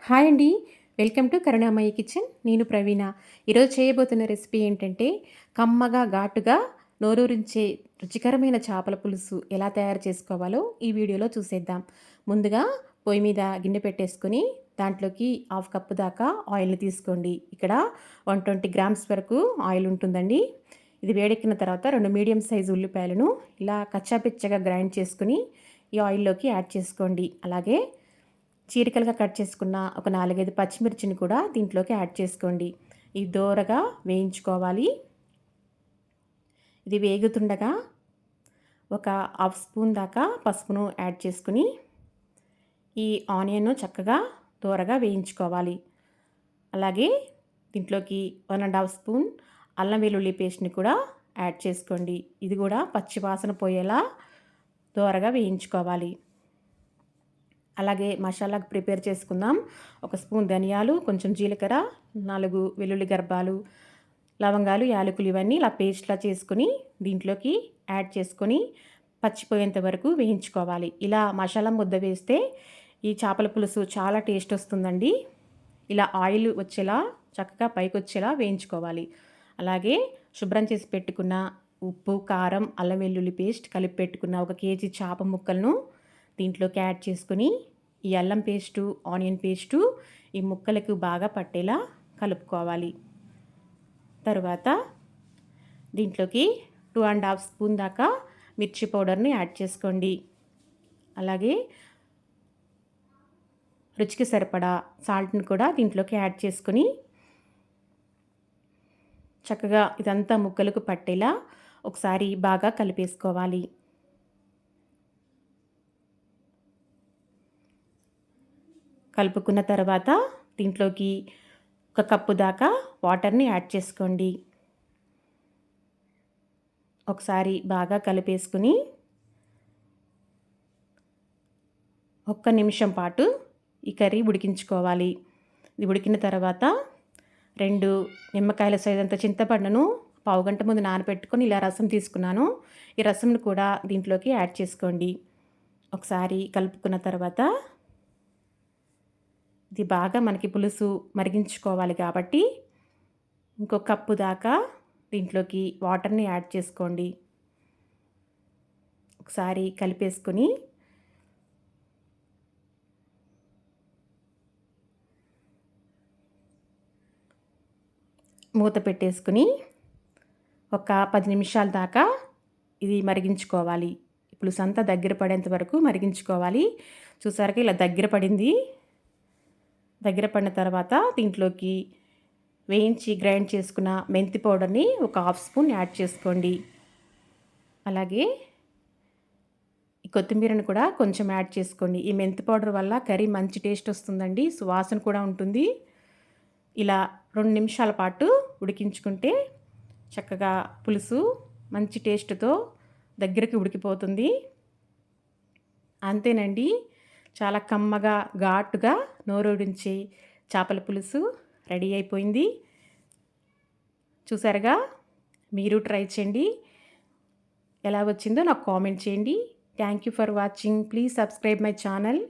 Hi అండి. Welcome to Karunamayi kitchen. నేను ప్రవీణ. ఈరోజు చేయబోతున్న రెసిపీ ఏంటంటే కమ్మగా, ఘాటుగా నోరూరించే రుచికరమైన చేపల పులుసు ఎలా తయారు చేసుకోవాలో ఈ వీడియోలో చూసేద్దాం. ముందుగా పొయ్యి మీద గిన్నె పెట్టేసుకొని దాంట్లోకి హాఫ్ కప్పు దాకా ఆయిల్‌ని తీసుకోండి. ఇక్కడ 120 గ్రామ్స్ వరకు ఆయిల్ ఉంటుందండి. ఇది వేడెక్కిన తర్వాత 2 మీడియం సైజు ఉల్లిపాయలను ఇలా కచ్చాపిచ్చగా గ్రైండ్ చేసుకొని ఈ ఆయిల్‌లోకి యాడ్ చేసుకోండి. అలాగే చీరికలుగా కట్ చేసుకున్న ఒక 4, 5 పచ్చిమిర్చిని కూడా దీంట్లోకి యాడ్ చేసుకోండి. ఇది దోరగా వేయించుకోవాలి. ఇది వేగుతుండగా ఒక హాఫ్ స్పూన్ దాకా పసుపును యాడ్ చేసుకుని ఈ ఆనియన్‌ను చక్కగా దోరగా వేయించుకోవాలి. అలాగే దీంట్లోకి 1 ½ స్పూన్ అల్లం వెల్లుల్లి పేస్ట్‌ని కూడా యాడ్ చేసుకోండి. ఇది కూడా పచ్చి వాసన పోయేలా దోరగా వేయించుకోవాలి. అలాగే మసాలాకు ప్రిపేర్ చేసుకుందాం. ఒక స్పూన్ ధనియాలు, కొంచెం జీలకర్ర, 4 వెల్లుల్లి గర్భాలు, లవంగాలు, యాలకులు ఇవన్నీ ఇలా పేస్ట్‌లా చేసుకొని దీంట్లోకి యాడ్ చేసుకొని పచ్చిపోయేంత వరకు వేయించుకోవాలి. ఇలా మసాలా ముద్ద వేస్తే ఈ చేపల పులుసు చాలా టేస్ట్ వస్తుందండి. ఇలా ఆయిల్ వచ్చేలా చక్కగా పైకొచ్చేలా వేయించుకోవాలి. అలాగే శుభ్రం చేసి పెట్టుకున్న ఉప్పు, కారం, అల్లం వెల్లుల్లి పేస్ట్ కలిపి పెట్టుకున్న 1 కేజీ చేప ముక్కలను దీంట్లోకి యాడ్ చేసుకొని ఈ అల్లం పేస్టు, ఆనియన్ పేస్టు ఈ ముక్కలకు బాగా పట్టేలా కలుపుకోవాలి. తరువాత దీంట్లోకి 2 ½ స్పూన్ దాకా మిర్చి పౌడర్ని యాడ్ చేసుకోండి. అలాగే రుచికి సరిపడా సాల్ట్‌ని కూడా దీంట్లోకి యాడ్ చేసుకొని చక్కగా ఇదంతా ముక్కలకు పట్టేలా ఒకసారి బాగా కలిపేసుకోవాలి. కలుపుకున్న తర్వాత దీంట్లోకి 1 కప్పు దాకా వాటర్‌ని యాడ్ చేసుకోండి. ఒకసారి బాగా కలిపేసుకుని 1 నిమిషం పాటు ఈ కర్రీ ఉడికించుకోవాలి. ఇది ఉడికిన తర్వాత 2 నిమ్మకాయల సైజంత చింతపండును పావుగంట ముందు నానబెట్టుకొని ఇలా రసం తీసుకున్నాను. ఈ రసంను కూడా దీంట్లోకి యాడ్ చేసుకోండి. ఒకసారి కలుపుకున్న తర్వాత ఇది బాగా మనకి పులుసు మరిగించుకోవాలి కాబట్టి ఇంకో కప్పు దాకా దీంట్లోకి వాటర్‌ని యాడ్ చేసుకోండి. ఒకసారి కలిపేసుకొని మూత పెట్టేసుకుని ఒక 10 నిమిషాల దాకా ఇది మరిగించుకోవాలి. పులుసు అంతా దగ్గర పడేంత వరకు మరిగించుకోవాలి. చూసారుగా ఇలా దగ్గర పడింది. దగ్గర పడిన తర్వాత దీంట్లోకి వేయించి గ్రైండ్ చేసుకున్న మెంతి పౌడర్‌ని ఒక హాఫ్ స్పూన్ యాడ్ చేసుకోండి. అలాగే ఈ కొత్తిమీరను కూడా కొంచెం యాడ్ చేసుకోండి. ఈ మెంతి పౌడర్ వల్ల కర్రీ మంచి టేస్ట్ వస్తుందండి. సువాసన కూడా ఉంటుంది. ఇలా 2 నిమిషాల పాటు ఉడికించుకుంటే చక్కగా పులుసు మంచి టేస్ట్‌తో దగ్గరికి ఉడికిపోతుంది. అంతేనండి. చాలా కమ్మగా, ఘాటుగా నోరూరించే చేపల పులుసు రెడీ అయిపోయింది. చూసారుగా, మీరు ట్రై చేయండి. ఎలా వచ్చిందో నాకు కామెంట్ చేయండి. Thank you for watching. Please subscribe my channel.